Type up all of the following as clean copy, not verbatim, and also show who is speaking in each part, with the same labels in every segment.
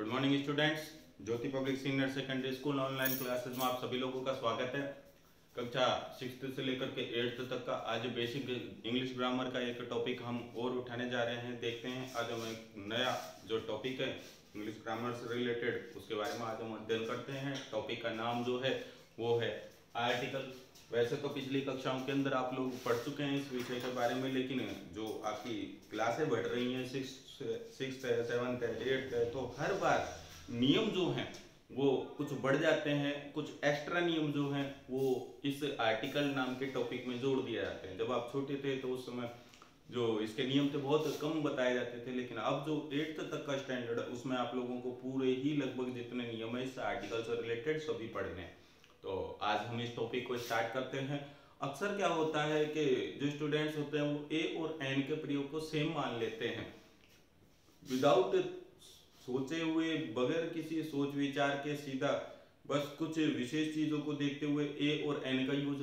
Speaker 1: Morning students. Jyoti public senior secondary school online classes में आप सभी लोगों का स्वागत है। कक्षा 6th से लेकर के 8th तक का आज बेसिक इंग्लिश ग्रामर का एक टॉपिक हम और उठाने जा रहे हैं। देखते हैं आज हम एक नया जो टॉपिक है इंग्लिश ग्रामर से रिलेटेड उसके बारे में आज हम अध्ययन करते हैं। टॉपिक का नाम जो है वो है आर्टिकल। वैसे तो पिछली कक्षाओं के अंदर आप लोग पढ़ चुके हैं इस विषय के बारे में, लेकिन जो आपकी क्लासें बढ़ रही हैं 6th है, 7th है, 8th है, तो हर बार नियम जो हैं वो कुछ बढ़ जाते हैं, कुछ एक्स्ट्रा नियम जो हैं वो इस आर्टिकल नाम के टॉपिक में जोड़ दिए जाते हैं। जब आप छोटे थे तो उस समय जो इसके नियम थे बहुत कम बताए जाते थे, लेकिन अब जो 8th तक का स्टैंडर्ड है उसमें आप लोगों को पूरे ही लगभग जितने नियम है इस आर्टिकल से रिलेटेड सभी पढ़ने हैं। तो आज हम इस टॉपिक को स्टार्ट करते हैं। अक्सर क्या होता है कि जो स्टूडेंट्स होते हैं वो ए और एन के प्रयोग को सेम मान लेते हैं, विदाउट सोचे हुए, बगैर किसी सोच विचार के, सीधा बस कुछ विशेष चीजों को देखते हुए ए और एन का यूज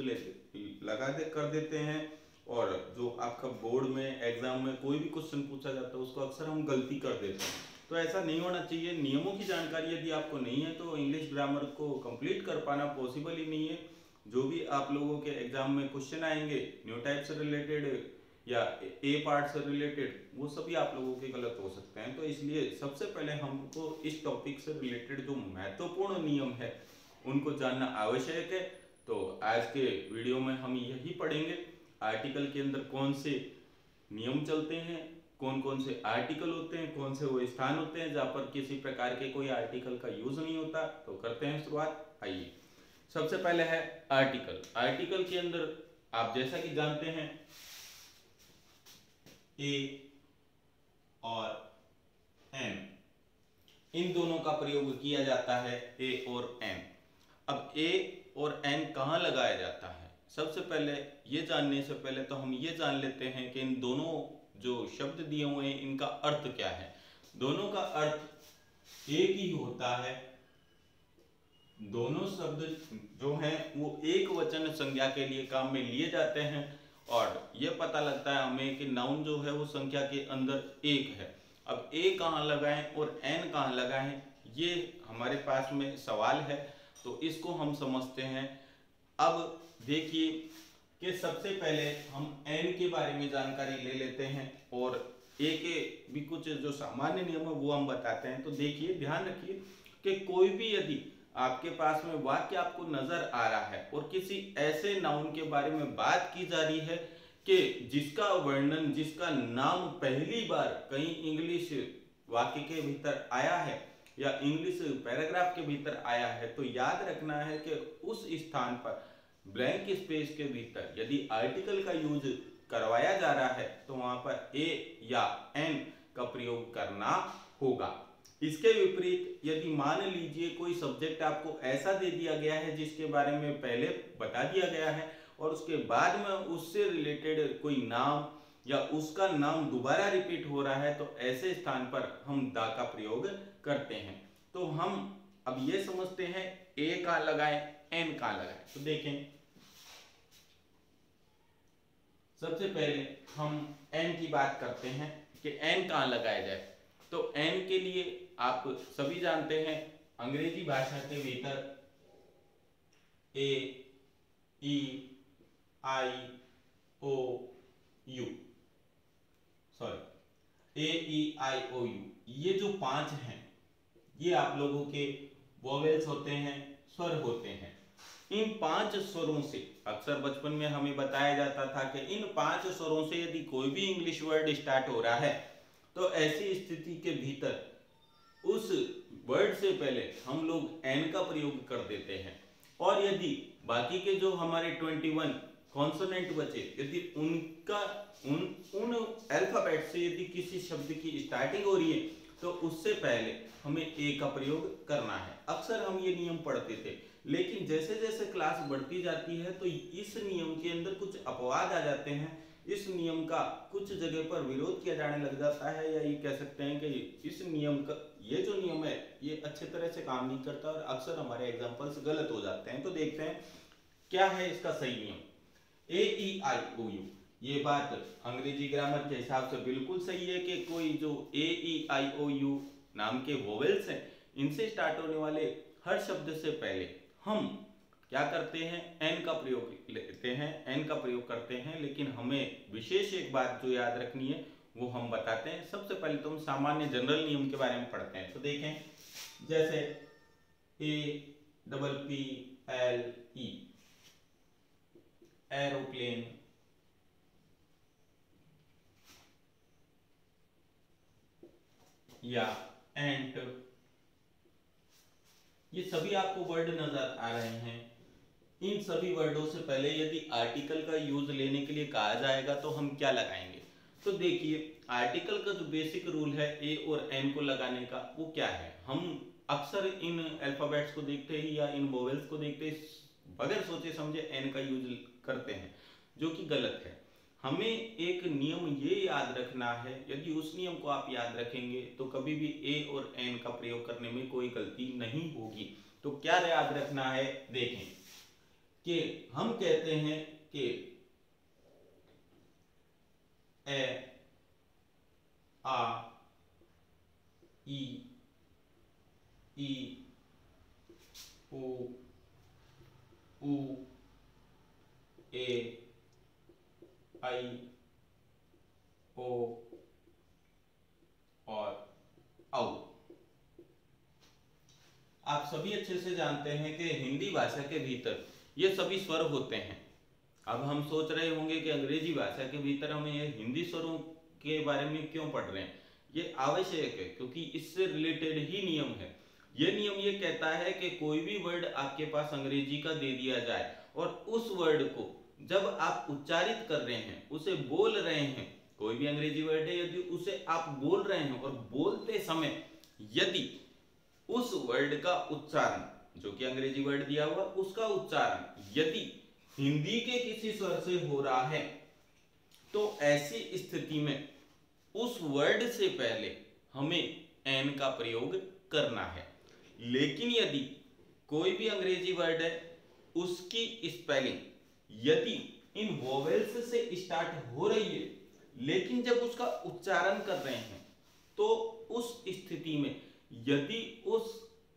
Speaker 1: कर देते हैं। और जो आपका बोर्ड में एग्जाम में कोई भी क्वेश्चन पूछा जाता है उसको अक्सर हम गलती कर देते हैं। तो ऐसा नहीं होना चाहिए। नियमों की जानकारी यदि आपको नहीं है तो इंग्लिश ग्रामर को कंप्लीट कर पाना पॉसिबल ही नहीं है। जो भी आप लोगों के एग्जाम में क्वेश्चन आएंगे न्यू टाइप से रिलेटेड या ए पार्ट से रिलेटेड, वो सभी आप लोगों के गलत हो सकते हैं। तो इसलिए सबसे पहले हमको इस टॉपिक से रिलेटेड जो महत्वपूर्ण नियम है उनको जानना आवश्यक है। तो आज के वीडियो में हम यही पढ़ेंगे आर्टिकल के अंदर कौन से नियम चलते हैं, कौन कौन से आर्टिकल होते हैं, कौन से वो स्थान होते हैं जहाँ पर किसी प्रकार के कोई आर्टिकल का यूज नहीं होता। तो करते हैं शुरुआत। आइए, सबसे पहले है आर्टिकल। आर्टिकल के अंदर आप जैसा कि जानते हैं ए और एन, इन दोनों का प्रयोग किया जाता है, ए और एन। अब ए और एन कहाँ लगाया जाता है, सबसे पहले ये जानने से पहले तो हम ये जान लेते हैं कि इन दोनों जो शब्द दिए हुए हैं इनका अर्थ क्या है। दोनों का अर्थ एक ही होता है। दोनों शब्द जो हैं वो एक वचन संज्ञा के लिए काम में लिए जाते हैं और ये पता लगता है हमें कि नाउन जो है वो संख्या के अंदर एक है। अब ए कहाँ लगाएं और एन कहाँ लगाएं, ये हमारे पास में सवाल है, तो इसको हम समझते हैं। अब देखिए कि सबसे पहले हम एन के बारे में जानकारी ले लेते हैं और ए के भी कुछ जो सामान्य नियम है वो हम बताते हैं। तो देखिए, ध्यान रखिए कि कोई भी यदि आपके पास में वाक्य आपको नजर आ रहा है और किसी ऐसे नाउन के बारे में बात की जा रही है कि जिसका वर्णन, जिसका नाम पहली बार कहीं इंग्लिश वाक्य के भीतर आया है या इंग्लिश पैराग्राफ के भीतर आया है, तो याद रखना है कि उस स्थान पर ब्लैंक स्पेस के भीतर यदि आर्टिकल का यूज करवाया जा रहा है तो वहां पर ए या एन का प्रयोग करना होगा। इसके विपरीत यदि मान लीजिए कोई सब्जेक्ट आपको ऐसा दे दिया गया है जिसके बारे में पहले बता दिया गया है और उसके बाद में उससे रिलेटेड कोई नाम या उसका नाम दोबारा रिपीट हो रहा है, तो ऐसे स्थान पर हम दा का प्रयोग करते हैं। तो हम अब ये समझते हैं ए कहाँ लगाएं, एन कहाँ लगाएं। तो देखें, सबसे पहले हम एन की बात करते हैं कि एन कहाँ लगाया जाए। तो एन के लिए आप सभी जानते हैं अंग्रेजी भाषा के भीतर ए, ई, आई, ओ, you, A, E, I, O, you, ये जो 5 हैं ये आप लोगों के वोवेल्स होते हैं, स्वर होते हैं। इन 5 स्वरों से अक्सर बचपन में हमें बताया जाता था कि इन 5 स्वरों से यदि कोई भी इंग्लिश वर्ड स्टार्ट हो रहा है तो ऐसी स्थिति के भीतर उस वर्ड से पहले हम लोग एन का प्रयोग कर देते हैं। और यदि बाकी के जो हमारे 21 कॉन्सोनेंट बचे, यदि उनका उन अल्फाबेट से यदि किसी शब्द की स्टार्टिंग हो रही है तो उससे पहले हमें ए का प्रयोग करना है। अक्सर हम ये नियम पढ़ते थे, लेकिन जैसे जैसे क्लास बढ़ती जाती है तो इस नियम के अंदर कुछ अपवाद आ जाते हैं। इस नियम का कुछ जगह पर विरोध किया जाने लग जाता है, या ये कह सकते हैं कि इस नियम का ये जो नियम है ये अच्छे तरह से काम नहीं करता और अक्सर हमारे एग्जाम्पल्स गलत हो जाते हैं। तो देखते हैं क्या है इसका सही नियम। ए, ई, आई, ओ, यू, ये बात अंग्रेजी ग्रामर के हिसाब से बिल्कुल सही है कि कोई जो ए, ई, आई, ओ, यू नाम के वोवेल्स हैं इनसे स्टार्ट होने वाले हर शब्द से पहले हम क्या करते हैं, एन का प्रयोग लेते हैं, एन का प्रयोग करते हैं। लेकिन हमें विशेष एक बात जो याद रखनी है वो हम बताते हैं। सबसे पहले तो हम सामान्य जनरल नियम के बारे में पढ़ते हैं। तो देखें, जैसे APPLE एरोप्लेन, या एंट, ये सभी आपको वर्ड नजर आ रहे हैं। इन सभी वर्डों से पहले यदि आर्टिकल का यूज लेने के लिए कहा जाएगा तो हम क्या लगाएंगे? तो देखिए, आर्टिकल का जो बेसिक रूल है ए और एन को लगाने का, वो क्या है? हम अक्सर इन अल्फाबेट्स को देखते ही या इन वोवेल्स को देखते ही बगैर सोचे समझे एन का यूज करते हैं, जो कि गलत है। हमें एक नियम ये याद रखना है, यदि उस नियम को आप याद रखेंगे तो कभी भी ए और एन का प्रयोग करने में कोई गलती नहीं होगी। तो क्या याद रखना है? देखें कि हम कहते हैं कि ए, आ, ई, उ, ए, आई, ओ और औ। आप सभी अच्छे से जानते हैं कि हिंदी भाषा के भीतर ये सभी स्वर होते हैं। अब हम सोच रहे होंगे कि अंग्रेजी भाषा के भीतर हमें ये हिंदी स्वरों के बारे में क्यों पढ़ रहे हैं? ये आवश्यक है क्योंकि इससे रिलेटेड ही नियम है। ये नियम ये कहता है कि कोई भी वर्ड आपके पास अंग्रेजी का दे दिया जाए और उस वर्ड को जब आप उच्चारित कर रहे हैं, उसे बोल रहे हैं, कोई भी अंग्रेजी वर्ड है, यदि उसे आप बोल रहे हैं और बोलते समय यदि उस वर्ड का उच्चारण, जो कि अंग्रेजी वर्ड दिया हुआ, उसका उच्चारण यदि हिंदी के किसी स्वर से हो रहा है तो ऐसी स्थिति में उस वर्ड से पहले हमें एन का प्रयोग करना है। लेकिन यदि कोई भी अंग्रेजी वर्ड है, उसकी स्पेलिंग यदि इन वोवेल्स से स्टार्ट हो रही है, लेकिन जब उसका उच्चारण कर रहे हैं तो उस स्थिति में यदि उस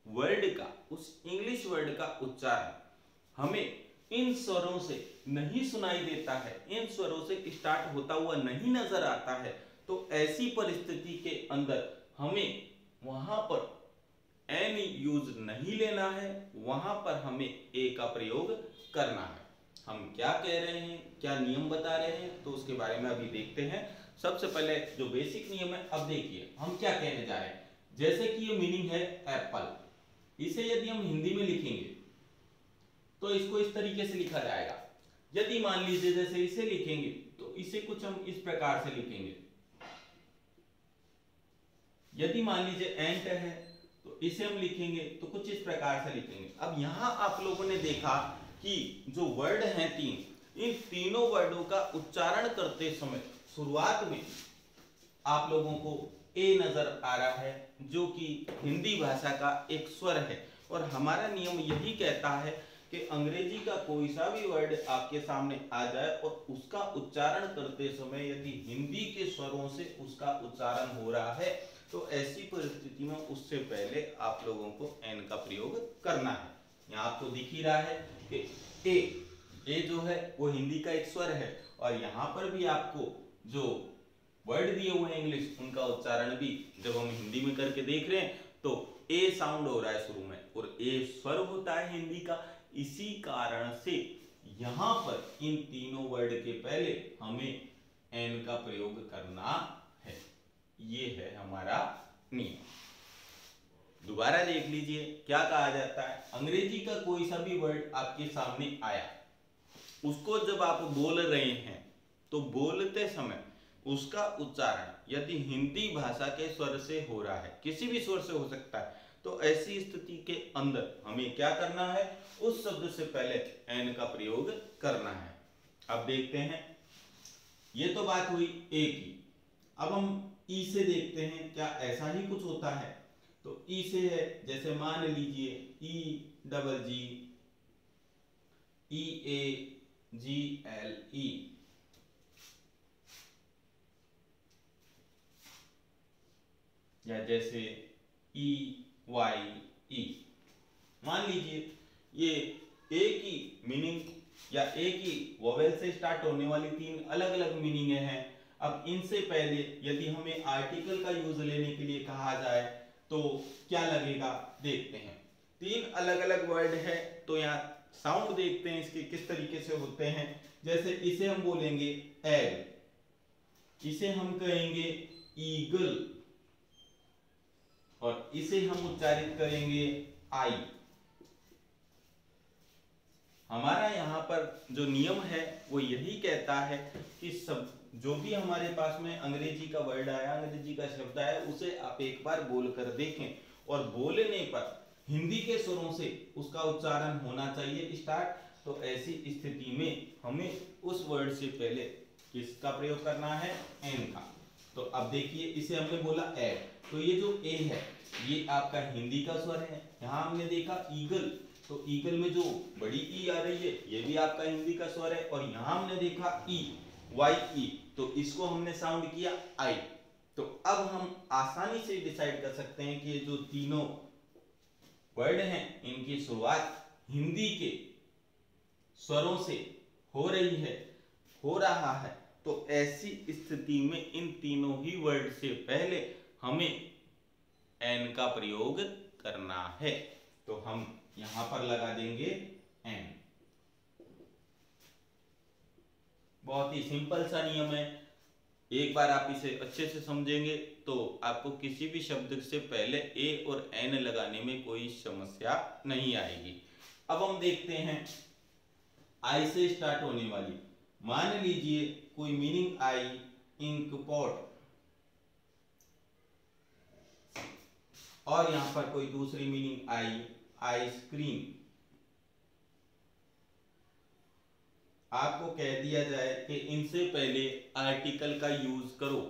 Speaker 1: वर्ड का, उस इंग्लिश वर्ड का उच्चारण हमें इन स्वरों से नहीं सुनाई देता है, इन स्वरों से स्टार्ट होता हुआ नहीं नजर आता है, तो ऐसी परिस्थिति के अंदर हमें वहां पर एन यूज नहीं लेना है, वहां पर हमें ए का प्रयोग करना है। हम क्या कह रहे हैं, क्या नियम बता रहे हैं, तो उसके बारे में अभी देखते हैं। सबसे पहले जो बेसिक नियम है, अब देखिए हम क्या कहने जा रहे हैं। जैसे कि ये मीनिंग है एप्पल, इसे यदि हम हिंदी में लिखेंगे तो इसको इस तरीके से लिखा जाएगा। यदि मान लीजिए जैसे इसे लिखेंगे तो इसे कुछ हम इस प्रकार से लिखेंगे। यदि मान लीजिए एंट है तो इसे हम लिखेंगे तो कुछ इस प्रकार से लिखेंगे। अब यहां आप लोगों ने देखा कि जो वर्ड हैं तीन, इन तीनों वर्डों का उच्चारण करते समय शुरुआत में आप लोगों को ए नजर आ रहा है, जो कि हिंदी भाषा का एक स्वर है। और हमारा नियम यही कहता है कि अंग्रेजी का कोई सा भी वर्ड आपके सामने आ जाए और उसका उच्चारण करते समय यदि हिंदी के स्वरों से उसका उच्चारण हो रहा है तो ऐसी परिस्थिति में उससे पहले आप लोगों को एन का प्रयोग करना है। यहाँ आपको दिख ही रहा है कि ए जो है वो हिंदी का एक स्वर है, और यहाँ पर भी आपको जो वर्ड दिए हुए हैं इंग्लिश, उनका उच्चारण भी जब हम हिंदी में करके देख रहे हैं तो ए साउंड हो रहा है शुरू में, और ए स्वर होता है हिंदी का। इसी कारण से यहां पर इन तीनों वर्ड के पहले हमें एन का प्रयोग करना है। ये है हमारा नियम। दोबारा देख लीजिए क्या कहा जाता है। अंग्रेजी का कोई सा भी वर्ड आपके सामने आया, उसको जब आप बोल रहे हैं तो बोलते समय उसका उच्चारण यदि हिंदी भाषा के स्वर से हो रहा है, किसी भी स्वर से हो सकता है, तो ऐसी स्थिति के अंदर हमें क्या करना है, उस शब्द से पहले एन का प्रयोग करना है। अब देखते हैं, ये तो बात हुई ए की। अब हम ई से देखते हैं क्या ऐसा ही कुछ होता है। तो ई से है, जैसे मान लीजिए EGGLE, या जैसे वाई ई। मान लीजिए ये एक ही मीनिंग या एक ही वोवेल से स्टार्ट होने वाली तीन अलग अलग मीनिंग हैं। अब इनसे पहले यदि हमें आर्टिकल का यूज लेने के लिए कहा जाए तो क्या लगेगा, देखते हैं। तीन अलग अलग वर्ड है तो यहाँ साउंड देखते हैं इसके किस तरीके से होते हैं। जैसे इसे हम बोलेंगे एग, इसे हम कहेंगे ईगल, और इसे हम उच्चारित करेंगे आई। हमारा यहाँ पर जो नियम है वो यही कहता है कि सब जो भी हमारे पास में अंग्रेजी का वर्ड आया, अंग्रेजी का शब्द आया, उसे आप एक बार बोल कर देखें और बोलने पर हिंदी के स्वरों से उसका उच्चारण होना चाहिए स्टार्ट। तो ऐसी स्थिति में हमें उस वर्ड से पहले किसका प्रयोग करना है, एन का। तो अब देखिए इसे हमने बोला एग, तो ये जो ए है ये आपका हिंदी का स्वर है। यहाँ हमने देखा ईगल, तो ईगल में जो बड़ी ई आ रही है ये भी आपका हिंदी का स्वर है। और यहाँ हमने देखा ई, वाई ई, तो इसको हमने साउंड किया आई। तो अब हम आसानी से डिसाइड कर सकते हैं कि ये जो तीनों वर्ड हैं इनकी शुरुआत हिंदी के स्वरों से हो रही है, हो रहा है। तो ऐसी स्थिति में इन तीनों ही वर्ड से पहले हमें एन का प्रयोग करना है। तो हम यहां पर लगा देंगे एन। बहुत ही सिंपल सा नियम है, एक बार आप इसे अच्छे से समझेंगे तो आपको किसी भी शब्द से पहले ए और एन लगाने में कोई समस्या नहीं आएगी। अब हम देखते हैं आई से स्टार्ट होने वाली। मान लीजिए कोई मीनिंग आई इंक पॉट, और यहां पर कोई दूसरी मीनिंग आई आइसक्रीम। आपको कह दिया जाए कि इनसे पहले आर्टिकल का यूज करो,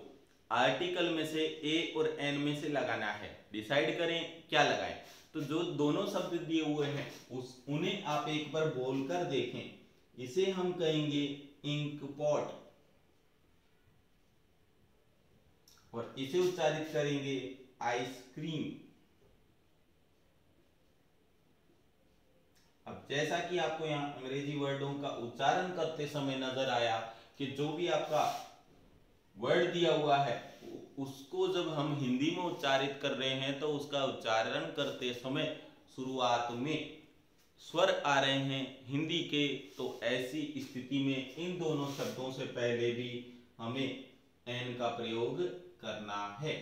Speaker 1: आर्टिकल में से ए और एन में से लगाना है, डिसाइड करें क्या लगाएं। तो जो दोनों शब्द दिए हुए हैं उन्हें आप एक बार बोलकर देखें। इसे हम कहेंगे इंक पॉट और इसे उच्चारित करेंगे आइसक्रीम। अब जैसा कि आपको यहाँ अंग्रेजी वर्डों का उच्चारण करते समय नजर आया कि जो भी आपका वर्ड दिया हुआ है उसको जब हम हिंदी में उच्चारित कर रहे हैं तो उसका उच्चारण करते समय शुरुआत में स्वर आ रहे हैं हिंदी के। तो ऐसी स्थिति में इन दोनों शब्दों से पहले भी हमें एन का प्रयोग करना है।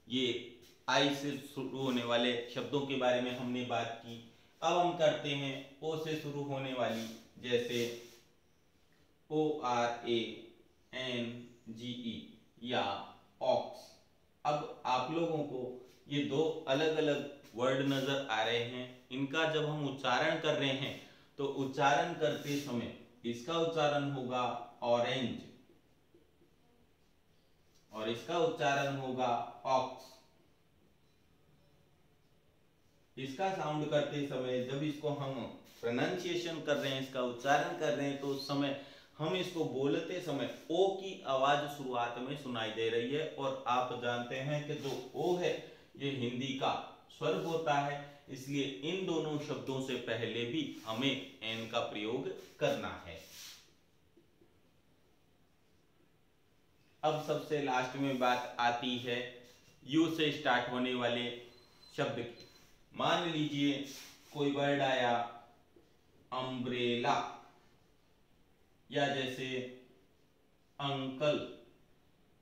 Speaker 1: ये आई से शुरू होने वाले शब्दों के बारे में हमने बात की। अब हम करते हैं ओ से शुरू होने वाली, जैसे ORANGE या ऑक्स। अब आप लोगों को ये दो अलग अलग वर्ड नजर आ रहे हैं, इनका जब हम उच्चारण कर रहे हैं तो उच्चारण करते समय इसका उच्चारण होगा ऑरेंज और इसका उच्चारण होगा ऑक्स। इसका साउंड करते समय जब इसको हम प्रोनाउंसिएशन कर रहे हैं, इसका उच्चारण कर रहे हैं, तो उस समय हम इसको बोलते समय ओ की आवाज शुरुआत में सुनाई दे रही है। और आप जानते हैं कि जो ओ है ये हिंदी का स्वर होता है, इसलिए इन दोनों शब्दों से पहले भी हमें एन का प्रयोग करना है। अब सबसे लास्ट में बात आती है यू से स्टार्ट होने वाले शब्द की। मान लीजिए कोई वर्ड आया अम्ब्रेला या जैसे अंकल।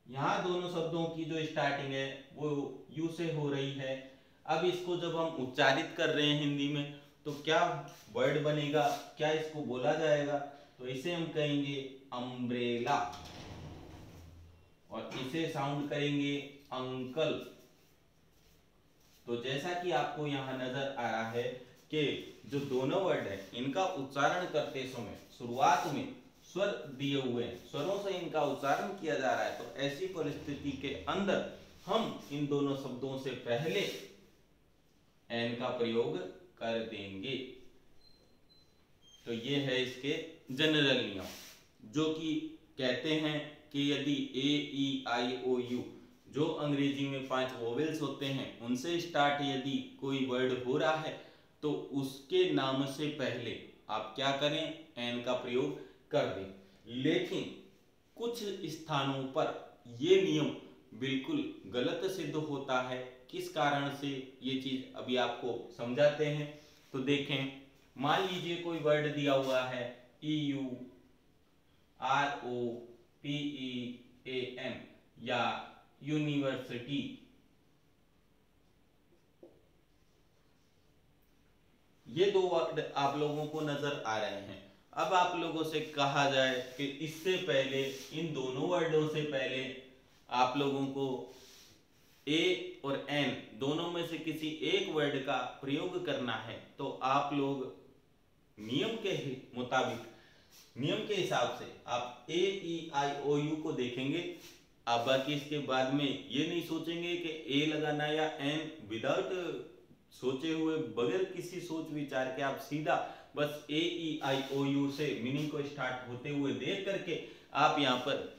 Speaker 1: यहां दोनों शब्दों की जो स्टार्टिंग है वो यू से हो रही है। अब इसको जब हम उच्चारित कर रहे हैं हिंदी में तो क्या वर्ड बनेगा, क्या इसको बोला जाएगा, तो इसे हम कहेंगे अम्ब्रेला और इसे साउंड करेंगे अंकल। तो जैसा कि आपको यहां नजर आ रहा है कि जो दोनों वर्ड है इनका उच्चारण करते समय शुरुआत में स्वर दिए हुए हैं, स्वरों से इनका उच्चारण किया जा रहा है। तो ऐसी परिस्थिति के अंदर हम इन दोनों शब्दों से पहले एन का प्रयोग कर देंगे। तो ये है इसके जनरल नियम, जो कि कहते हैं कि यदि ए ई आई ओ यू जो अंग्रेजी में 5 वोवेल्स होते हैं उनसे स्टार्ट यदि कोई वर्ड हो रहा है तो उसके नाम से पहले आप क्या करें, एन का प्रयोग कर दें। लेकिन कुछ स्थानों पर यह नियम बिल्कुल गलत सिद्ध होता है। किस कारण से ये चीज अभी आपको समझाते हैं। तो देखें, मान लीजिए कोई वर्ड दिया हुआ है EUROPEAN या यूनिवर्सिटी। ये दो वर्ड आप लोगों को नजर आ रहे हैं। अब आप लोगों से कहा जाए कि इससे पहले, इन दोनों वर्डों से पहले आप लोगों को ए और एन दोनों में से किसी एक वर्ड का प्रयोग करना है, तो आप लोग नियम के मुताबिक, नियम के हिसाब से आप AEIOU को देखेंगे। आप बाकी इसके बाद में ये नहीं सोचेंगे कि ए लगाना या एन, विदाउट सोचे हुए, बगैर किसी सोच विचार के आप सीधा बस AEIOU से मीनिंग को स्टार्ट होते हुए देख करके आप यहाँ पर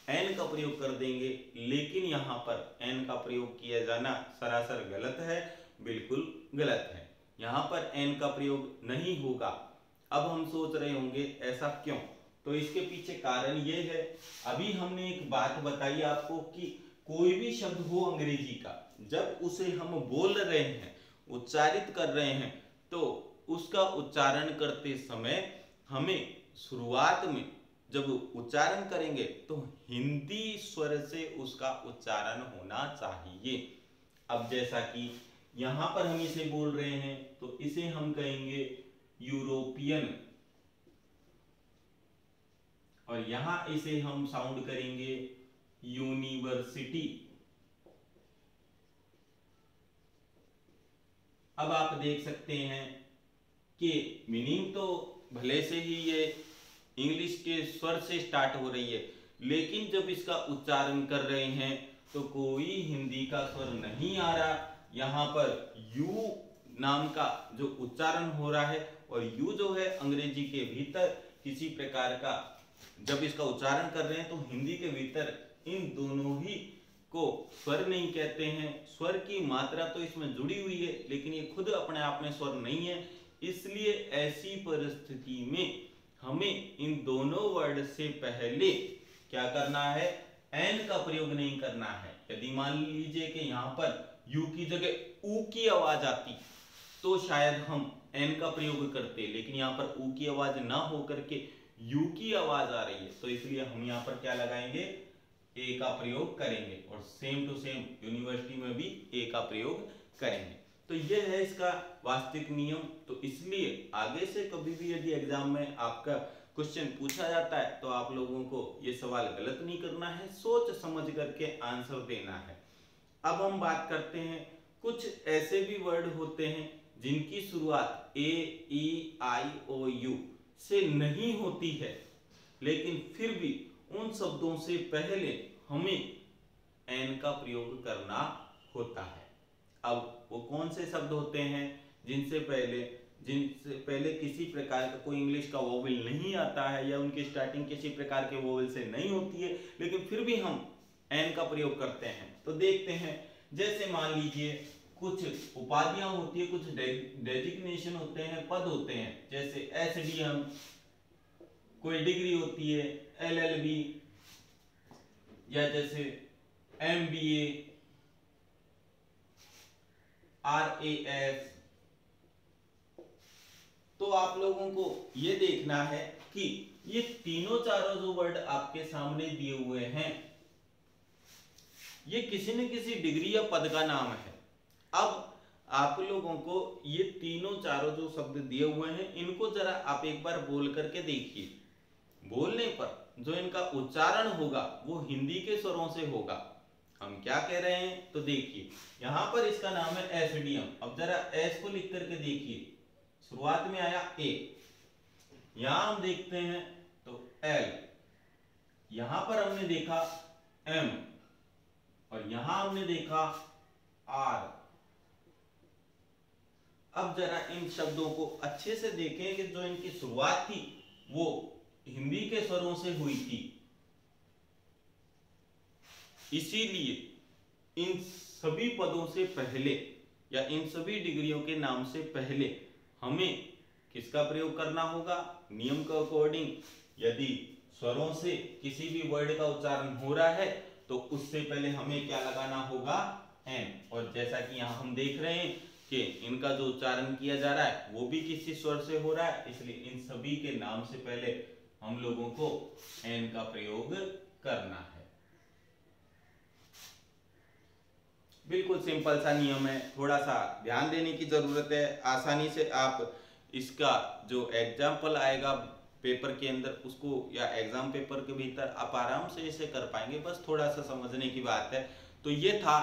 Speaker 1: एन का प्रयोग कर देंगे। लेकिन यहाँ पर एन का प्रयोग किया जाना सरासर गलत है, बिल्कुल गलत है। यहाँ पर एन का प्रयोग नहीं होगा। अब हम सोच रहे होंगे ऐसा क्यों, तो इसके पीछे कारण ये है, अभी हमने एक बात बताई आपको कि कोई भी शब्द हो अंग्रेजी का, जब उसे हम बोल रहे हैं, उच्चारित कर रहे हैं, तो उसका उच्चारण करते समय हमें शुरुआत में जब उच्चारण करेंगे तो हिंदी स्वर से उसका उच्चारण होना चाहिए। अब जैसा कि यहां पर हम इसे बोल रहे हैं तो इसे हम कहेंगे यूरोपियन, और यहां इसे हम साउंड करेंगे यूनिवर्सिटी। अब आप देख सकते हैं कि मीनिंग तो भले से ही ये इंग्लिश के स्वर से स्टार्ट हो रही है, लेकिन जब इसका उच्चारण कर रहे हैं तो कोई हिंदी का स्वर नहीं आ रहा। यहाँ पर यू नाम का जो उच्चारण हो रहा है, और यू जो है अंग्रेजी के भीतर किसी प्रकार का, जब इसका उच्चारण कर रहे हैं तो हिंदी के भीतर इन दोनों ही को स्वर नहीं कहते हैं। स्वर की मात्रा तो इसमें जुड़ी हुई है, लेकिन ये खुद अपने आप में स्वर नहीं है। इसलिए ऐसी परिस्थिति में हमें इन दोनों वर्ड से पहले क्या करना है, एन का प्रयोग नहीं करना है। यदि मान लीजिए कि यहाँ पर यू की जगह ऊ की आवाज आती तो शायद हम एन का प्रयोग करते, लेकिन यहाँ पर ऊ की आवाज ना हो करके यू की आवाज आ रही है, तो इसलिए हम यहाँ पर क्या लगाएंगे, ए का प्रयोग करेंगे। और सेम टू सेम यूनिवर्सिटी में भी ए का प्रयोग करेंगे। तो यह है इसका वास्तविक नियम। तो इसलिए आगे से कभी भी यदि एग्जाम में आपका क्वेश्चन पूछा जाता है तो आप लोगों को ये सवाल गलत नहीं करना है, सोच समझ करके आंसर देना है। अब हम बात करते हैं, कुछ ऐसे भी वर्ड होते हैं जिनकी शुरुआत AEIOU से नहीं होती है, लेकिन फिर भी उन शब्दों से पहले हमें एन का प्रयोग करना होता है। अब वो कौन से शब्द होते हैं जिनसे पहले किसी प्रकार का कोई इंग्लिश का वोवेल नहीं आता है, या उनकी स्टार्टिंग किसी प्रकार के वोवेल से नहीं होती है, लेकिन फिर भी हम एन का प्रयोग करते हैं। तो देखते हैं, जैसे मान लीजिए कुछ उपाधियां होती है, कुछ डेजिग्नेशन होते हैं, पद होते हैं, जैसे SDM, कोई डिग्री होती है LLB, या जैसे MBA, RAS। तो आप लोगों को ये देखना है कि ये तीनों चारों जो वर्ड आपके सामने दिए हुए हैं, ये किसी न किसी डिग्री या पद का नाम है। अब आप लोगों को ये तीनों चारों जो शब्द दिए हुए हैं, इनको जरा आप एक बार बोल करके देखिए। बोलने पर जो इनका उच्चारण होगा वो हिंदी के स्वरों से होगा। हम क्या कह रहे हैं, तो देखिए यहां पर इसका नाम है SDM। अब जरा एस को लिख करके देखिए, शुरुआत में आया ए, यहां हम देखते हैं तो L, यहां पर हमने देखा M, और यहां हमने देखा R। अब जरा इन शब्दों को अच्छे से देखें कि जो इनकी शुरुआत थी वो हिंदी के स्वरों से हुई थी, इसीलिए इन सभी पदों से पहले या इन सभी डिग्रियों के नाम से पहले हमें किसका प्रयोग करना होगा? नियम के अकॉर्डिंग यदि स्वरों से किसी भी वर्ड का उच्चारण हो रहा है तो उससे पहले हमें क्या लगाना होगा? एन। और जैसा कि यहाँ हम देख रहे हैं कि इनका जो उच्चारण किया जा रहा है वो भी किसी स्वर से हो रहा है, इसलिए इन सभी के नाम से पहले हम लोगों को एन का प्रयोग करना है। बिल्कुल सिंपल सा नियम है, थोड़ा सा ध्यान देने की जरूरत है। आसानी से आप इसका जो एग्जाम्पल आएगा पेपर के अंदर उसको या एग्जाम पेपर के भीतर आप आराम से इसे कर पाएंगे, बस थोड़ा सा समझने की बात है। तो ये था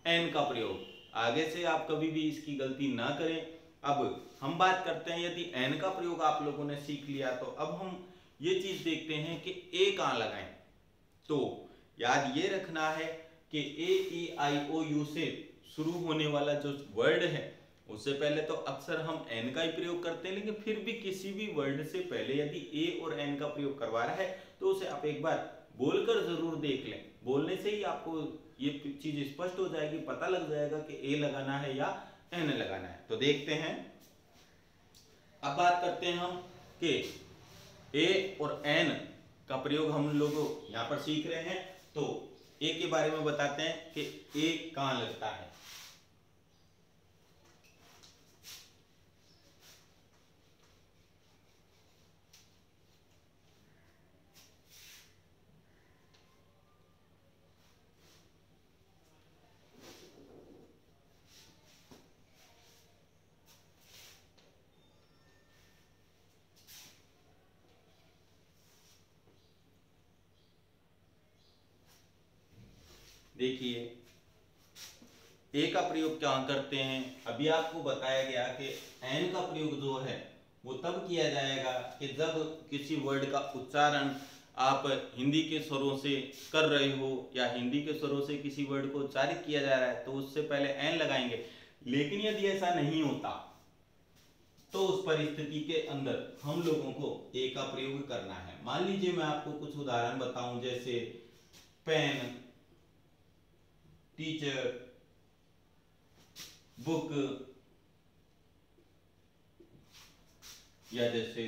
Speaker 1: एन का प्रयोग। आगे से आप कभी भी इसकी गलती ना करें। अब हम बात करते हैं, यदि एन का प्रयोग आप लोगों ने सीख लिया तो अब हम ये चीज देखते हैं कि ए कहाँ लगाएं। तो याद ये रखना है कि ए ई आई ओ यू से शुरू होने वाला जो वर्ड है उससे पहले तो अक्सर हम एन का ही प्रयोग करते हैं, लेकिन फिर भी किसी भी वर्ड से पहले यदि ए और एन का प्रयोग करवा रहा है तो उसे आप एक बार बोलकर जरूर देख लें। बोलने से ही आपको ये चीज स्पष्ट हो जाएगी, पता लग जाएगा कि ए लगाना है या एन लगाना है। तो देखते हैं, अब बात करते हैं हम कि ए और एन का प्रयोग हम लोग यहाँ पर सीख रहे हैं। तो ए के बारे में बताते हैं कि ए कहाँ लगता है। देखिए ए का प्रयोग क्या करते हैं, अभी आपको बताया गया कि एन का प्रयोग जो है वो तब किया जाएगा कि जब किसी वर्ड का उच्चारण आप हिंदी के स्वरों से कर रहे हो या हिंदी के स्वरों से किसी वर्ड को उच्चारित किया जा रहा है तो उससे पहले एन लगाएंगे। लेकिन यदि ऐसा नहीं होता तो उस परिस्थिति के अंदर हम लोगों को ए का प्रयोग करना है। मान लीजिए मैं आपको कुछ उदाहरण बताऊं, जैसे पेन, टीचर, बुक, या जैसे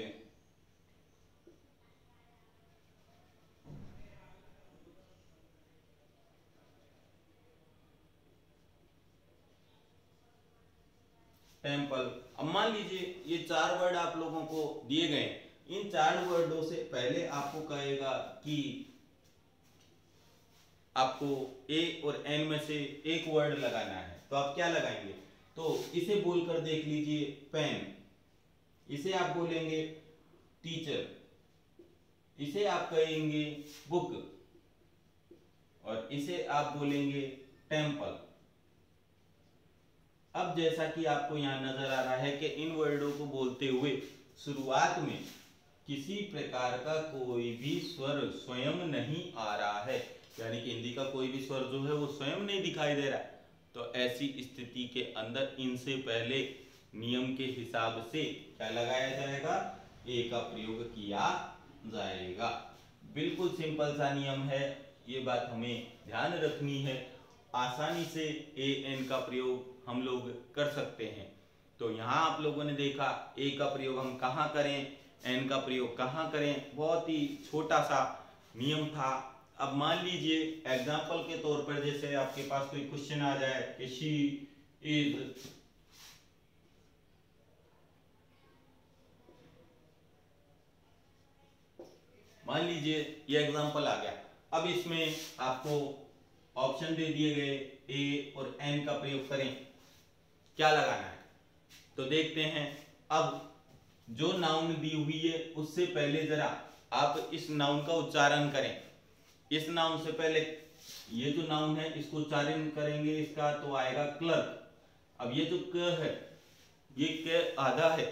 Speaker 1: टेम्पल। अब मान लीजिए ये चार वर्ड आप लोगों को दिए गए, इन चार वर्डों से पहले आपको कहेगा कि आपको ए और एन में से एक वर्ड लगाना है, तो आप क्या लगाएंगे? तो इसे बोलकर देख लीजिए, पेन। इसे आप बोलेंगे टीचर, इसे आप कहेंगे बुक, और इसे आप बोलेंगे टेम्पल। अब जैसा कि आपको यहां नजर आ रहा है कि इन वर्डों को बोलते हुए शुरुआत में किसी प्रकार का कोई भी स्वर स्वयं नहीं आ रहा है, यानी कि हिंदी का कोई भी स्वर जो है वो स्वयं नहीं दिखाई दे रहा है। तो ऐसी स्थिति के अंदर इनसे पहले नियम के हिसाब से क्या लगाया जाएगा? ए का प्रयोग किया जाएगा। बिल्कुल सिंपल सा नियम है, ये बात हमें ध्यान रखनी है। आसानी से ए एन का प्रयोग हम लोग कर सकते हैं। तो यहाँ आप लोगों ने देखा ए का प्रयोग हम कहाँ करें, एन का प्रयोग कहाँ करें, बहुत ही छोटा सा नियम था। अब मान लीजिए एग्जाम्पल के तौर पर जैसे आपके पास कोई क्वेश्चन आ जाए कि शी इज, मान लीजिए ये एग्जाम्पल आ गया। अब इसमें आपको ऑप्शन दे दिए गए, ए और एन का प्रयोग करें, क्या लगाना है? तो देखते हैं। अब जो नाउन दी हुई है उससे पहले जरा आप इस नाउन का उच्चारण करें। इस नाउन से पहले ये जो नाउन है इसको उच्चारण करेंगे, इसका तो आएगा क्लर्क। अब ये जो क है ये क आधा है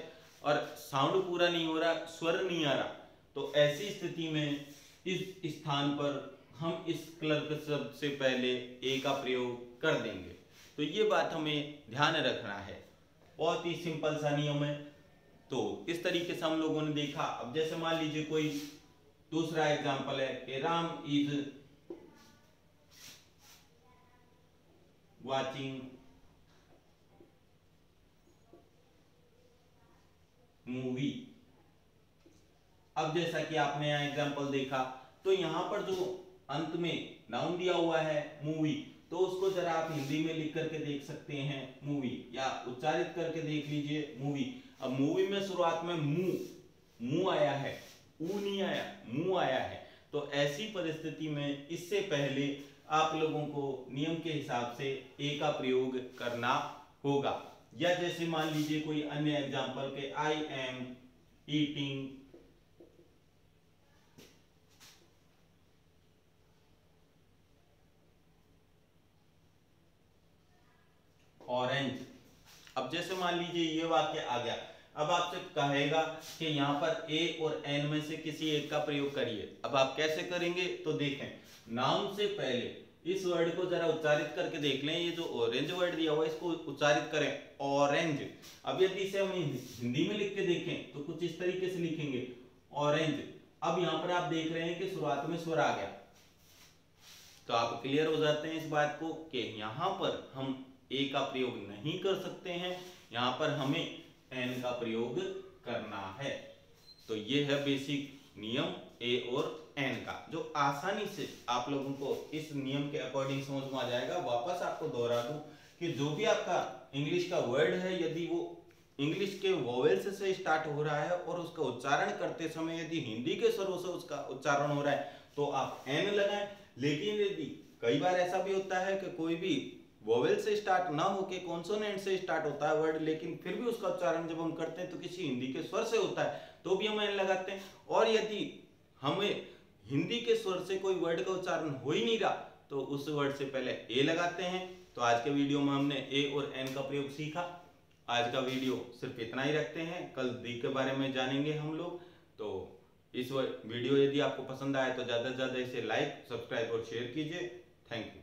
Speaker 1: और साउंड पूरा नहीं हो रहा, स्वर नहीं आ रहा, तो ऐसी स्थिति में इस स्थान पर हम इस क्लर्क शब्द से पहले ए का प्रयोग कर देंगे। तो ये बात हमें ध्यान रखना है, बहुत ही सिंपल सा नियम है। तो इस तरीके से हम लोगों ने देखा। अब जैसे मान लीजिए कोई दूसरा एग्जांपल है कि राम इज वॉचिंग मूवी। अब जैसा कि आपने यहाँ एग्जांपल देखा, तो यहाँ पर जो अंत में नाउन दिया हुआ है मूवी, तो उसको जरा आप हिंदी में लिख करके देख सकते हैं मूवी, या उच्चारित करके देख लीजिए मूवी। अब मूवी में शुरुआत में मुंह आया है, ऊ नहीं आया, मुंह आया है। तो ऐसी परिस्थिति में इससे पहले आप लोगों को नियम के हिसाब से ए का प्रयोग करना होगा। या जैसे मान लीजिए कोई अन्य एग्जांपल के आई एम ईटिंग ऑरेंज। अब जैसे मान लीजिए ये वाक्य आ गया, अब आपसे कहेगा कि यहाँ पर ए और एन में से किसी एक का प्रयोग करिए। अब आप कैसे करेंगे, तो देखें, नाउन से पहले इस वर्ड को जरा उच्चारित करके देख लें। ये जो ऑरेंज वर्ड दिया हुआ है इसको उच्चारित करें, ऑरेंज। अब यदि इसे हम हिंदी में लिख के देखें तो कुछ इस तरीके से लिखेंगे, ऑरेंज। अब यहाँ पर आप देख रहे हैं कि शुरुआत में स्वर आ गया, तो आप क्लियर हो जाते हैं इस बात को कि यहाँ पर हम ए का प्रयोग नहीं कर सकते हैं, यहाँ पर हमें एन का प्रयोग करना है। तो ये है बेसिक नियम ए और एन का, जो आसानी से आप लोगों को इस नियम के अकॉर्डिंग समझ में आ जाएगा। वापस आपको दोहरा दूं कि जो भी आपका इंग्लिश का वर्ड है, यदि वो इंग्लिश के वोवेल्स से स्टार्ट हो रहा है और उसका उच्चारण करते समय यदि हिंदी के स्वरों से उसका उच्चारण हो रहा है तो आप एन लगाएं। लेकिन यदि कई बार ऐसा भी होता है कि कोई भी वोवेल से स्टार्ट ना होके कॉन्सोनेंट से स्टार्ट होता है वर्ड, लेकिन फिर भी उसका उच्चारण जब हम करते हैं तो किसी हिंदी के स्वर से होता है, तो भी हम एन लगाते हैं। और यदि हमें हिंदी के स्वर से कोई वर्ड का उच्चारण हो ही नहीं रहा तो उस वर्ड से पहले ए लगाते हैं। तो आज के वीडियो में हमने ए और एन का प्रयोग सीखा। आज का वीडियो सिर्फ इतना ही रखते हैं, कल दी के बारे में जानेंगे हम लोग। तो इस वीडियो यदि आपको पसंद आए तो ज़्यादा से ज़्यादा इसे लाइक, सब्सक्राइब और शेयर कीजिए। Thank you.